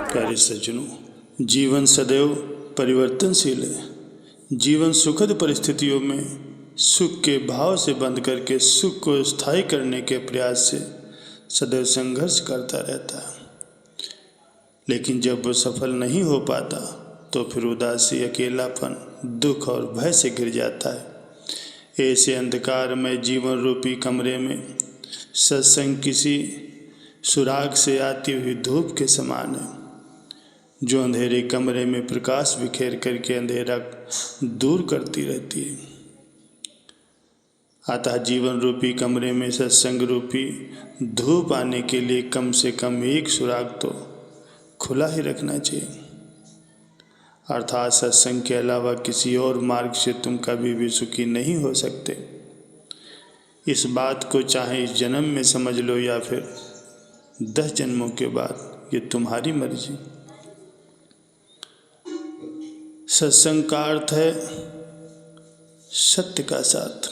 प्यारे सज्जनों, जीवन सदैव परिवर्तनशील है। जीवन सुखद परिस्थितियों में सुख के भाव से बंद करके सुख को स्थायी करने के प्रयास से सदैव संघर्ष करता रहता है। लेकिन जब वो सफल नहीं हो पाता तो फिर उदासी, अकेलापन, दुख और भय से घिर जाता है। ऐसे अंधकार में जीवन रूपी कमरे में सत्संग किसी सुराग से आती हुई धूप के समान है, जो अंधेरे कमरे में प्रकाश बिखेर करके अंधेरा दूर करती रहती है। अतः जीवन रूपी कमरे में सत्संग रूपी धूप आने के लिए कम से कम एक सुराग तो खुला ही रखना चाहिए। अर्थात सत्संग के अलावा किसी और मार्ग से तुम कभी भी सुखी नहीं हो सकते। इस बात को चाहे इस जन्म में समझ लो या फिर 10 जन्मों के बाद, ये तुम्हारी मर्जी। सत्संग का अर्थ है सत्य का साथ।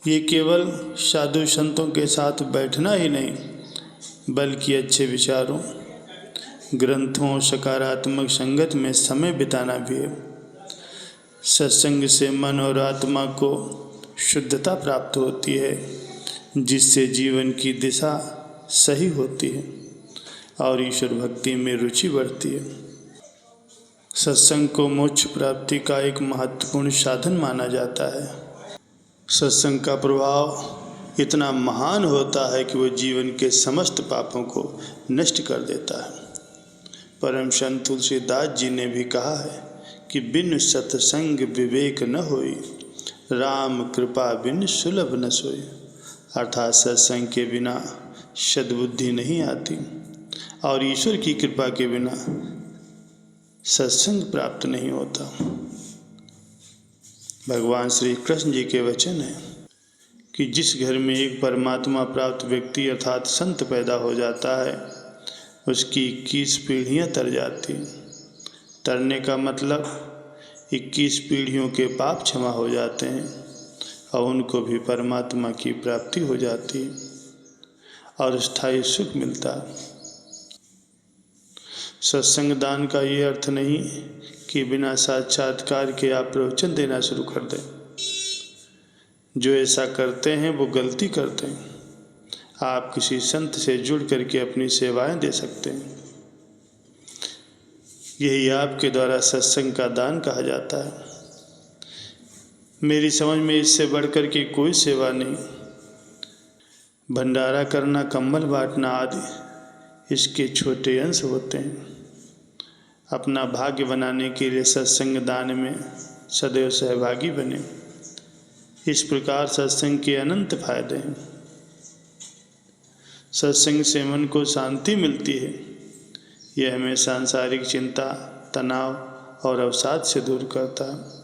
ये केवल साधु संतों के साथ बैठना ही नहीं, बल्कि अच्छे विचारों, ग्रंथों और सकारात्मक संगत में समय बिताना भी है। सत्संग से मन और आत्मा को शुद्धता प्राप्त होती है, जिससे जीवन की दिशा सही होती है और ईश्वर भक्ति में रुचि बढ़ती है। सत्संग को मोक्ष प्राप्ति का एक महत्वपूर्ण साधन माना जाता है। सत्संग का प्रभाव इतना महान होता है कि वह जीवन के समस्त पापों को नष्ट कर देता है। परम संत तुलसीदास जी ने भी कहा है कि बिन सत्संग विवेक न होई, राम कृपा बिन सुलभ न सोई। अर्थात सत्संग के बिना सद्बुद्धि नहीं आती और ईश्वर की कृपा के बिना सत्संग प्राप्त नहीं होता। भगवान श्री कृष्ण जी के वचन है कि जिस घर में एक परमात्मा प्राप्त व्यक्ति अर्थात संत पैदा हो जाता है, उसकी 21 पीढ़ियाँ तर जाती। तरने का मतलब 21 पीढ़ियों के पाप क्षमा हो जाते हैं और उनको भी परमात्मा की प्राप्ति हो जाती और स्थायी सुख मिलता है। सत्संग दान का ये अर्थ नहीं कि बिना साक्षात्कार के आप प्रवचन देना शुरू कर दें। जो ऐसा करते हैं वो गलती करते हैं। आप किसी संत से जुड़ करके अपनी सेवाएं दे सकते हैं। यही आपके द्वारा सत्संग का दान कहा जाता है। मेरी समझ में इससे बढ़कर के कोई सेवा नहीं। भंडारा करना, कंबल बांटना आदि इसके छोटे अंश होते हैं। अपना भाग्य बनाने के लिए सत्संग दान में सदैव सहभागी बने। इस प्रकार सत्संग के अनंत फायदे हैं। सत्संग से मन को शांति मिलती है। यह हमें सांसारिक चिंता, तनाव और अवसाद से दूर करता है।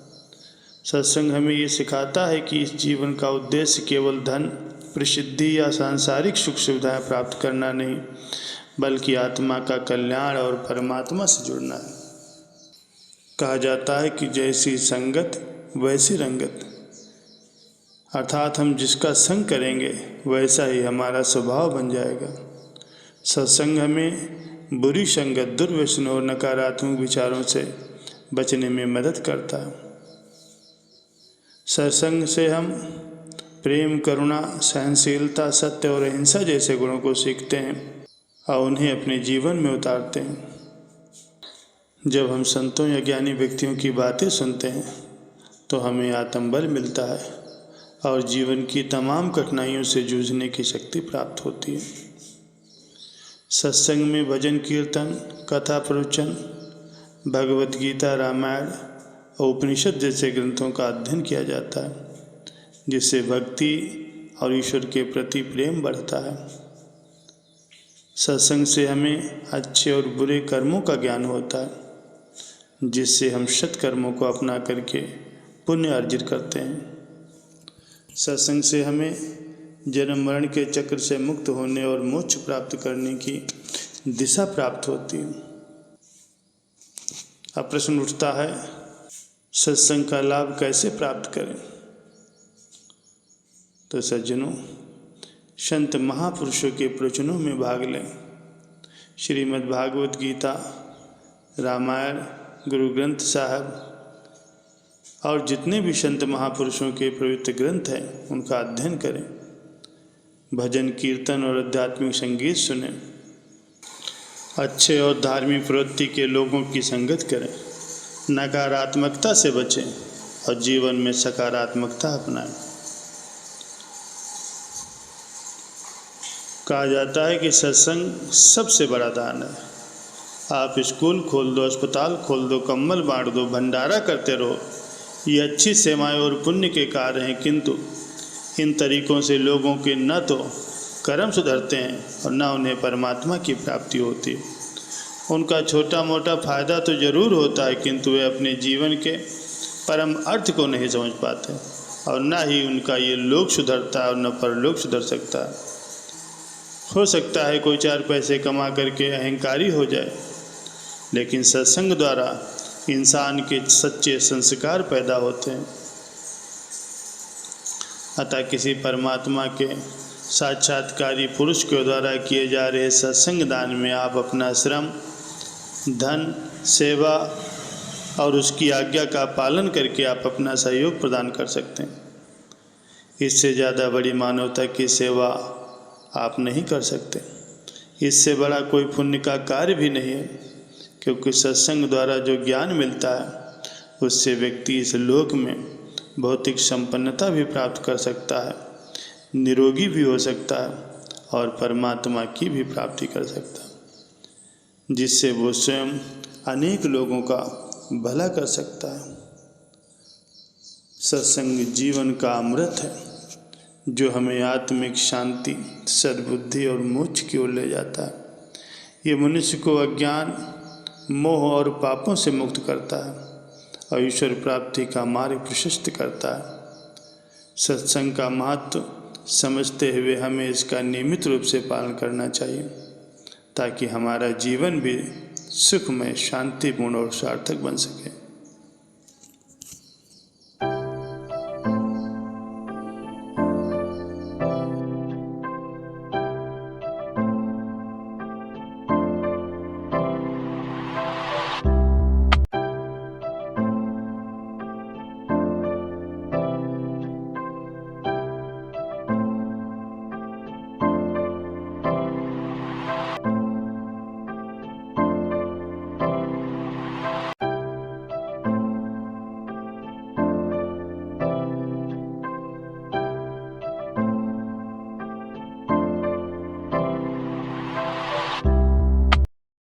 सत्संग हमें ये सिखाता है कि इस जीवन का उद्देश्य केवल धन, प्रसिद्धि या सांसारिक सुख सुविधाएं प्राप्त करना नहीं, बल्कि आत्मा का कल्याण और परमात्मा से जुड़ना है। कहा जाता है कि जैसी संगत वैसी रंगत, अर्थात हम जिसका संग करेंगे वैसा ही हमारा स्वभाव बन जाएगा। सत्संग हमें बुरी संगत, दुर्व्यसनों और नकारात्मक विचारों से बचने में मदद करता है। सत्संग से हम प्रेम, करुणा, सहनशीलता, सत्य और अहिंसा जैसे गुणों को सीखते हैं और उन्हें अपने जीवन में उतारते हैं। जब हम संतों या ज्ञानी व्यक्तियों की बातें सुनते हैं तो हमें आत्मबल मिलता है और जीवन की तमाम कठिनाइयों से जूझने की शक्ति प्राप्त होती है। सत्संग में भजन, कीर्तन, कथा प्रवचन, भगवत गीता, रामायण और उपनिषद जैसे ग्रंथों का अध्ययन किया जाता है, जिससे भक्ति और ईश्वर के प्रति प्रेम बढ़ता है। सत्संग से हमें अच्छे और बुरे कर्मों का ज्ञान होता है, जिससे हम सत्कर्मों को अपना करके पुण्य अर्जित करते हैं। सत्संग से हमें जन्म मरण के चक्र से मुक्त होने और मोक्ष प्राप्त करने की दिशा प्राप्त होती है। अब प्रश्न उठता है, सत्संग का लाभ कैसे प्राप्त करें? तो सज्जनों, संत महापुरुषों के प्रवचनों में भाग लें। श्रीमद् भागवत गीता, रामायण, गुरु ग्रंथ साहब और जितने भी संत महापुरुषों के पवित्र ग्रंथ हैं उनका अध्ययन करें। भजन, कीर्तन और आध्यात्मिक संगीत सुनें। अच्छे और धार्मिक प्रवृत्ति के लोगों की संगत करें। नकारात्मकता से बचें और जीवन में सकारात्मकता अपनाएं। कहा जाता है कि सत्संग सबसे बड़ा दान है। आप स्कूल खोल दो, अस्पताल खोल दो, कंबल बांट दो, भंडारा करते रहो, ये अच्छी सेवाएं और पुण्य के कार्य हैं, किंतु इन तरीकों से लोगों के न तो कर्म सुधरते हैं और न उन्हें परमात्मा की प्राप्ति होती। उनका छोटा मोटा फायदा तो जरूर होता है, किंतु वे अपने जीवन के परम अर्थ को नहीं समझ पाते और न ही उनका ये लोक सुधरता है और न परलोक सुधर सकता है। हो सकता है कोई 4 पैसे कमा करके अहंकारी हो जाए, लेकिन सत्संग द्वारा इंसान के सच्चे संस्कार पैदा होते हैं। अतः किसी परमात्मा के साक्षात्कारी पुरुष के द्वारा किए जा रहे सत्संग दान में आप अपना श्रम, धन, सेवा और उसकी आज्ञा का पालन करके आप अपना सहयोग प्रदान कर सकते हैं। इससे ज़्यादा बड़ी मानवता की सेवा आप नहीं कर सकते। इससे बड़ा कोई पुण्य का कार्य भी नहीं है, क्योंकि सत्संग द्वारा जो ज्ञान मिलता है उससे व्यक्ति इस लोक में भौतिक संपन्नता भी प्राप्त कर सकता है, निरोगी भी हो सकता है और परमात्मा की भी प्राप्ति कर सकता है, जिससे वो स्वयं अनेक लोगों का भला कर सकता है। सत्संग जीवन का अमृत है जो हमें आत्मिक शांति, सद्बुद्धि और मोक्ष की ओर ले जाता है। ये मनुष्य को अज्ञान, मोह और पापों से मुक्त करता है और ईश्वर प्राप्ति का मार्ग प्रशस्त करता है। सत्संग का महत्व समझते हुए हमें इसका नियमित रूप से पालन करना चाहिए, ताकि हमारा जीवन भी सुखमय, शांतिपूर्ण और सार्थक बन सके।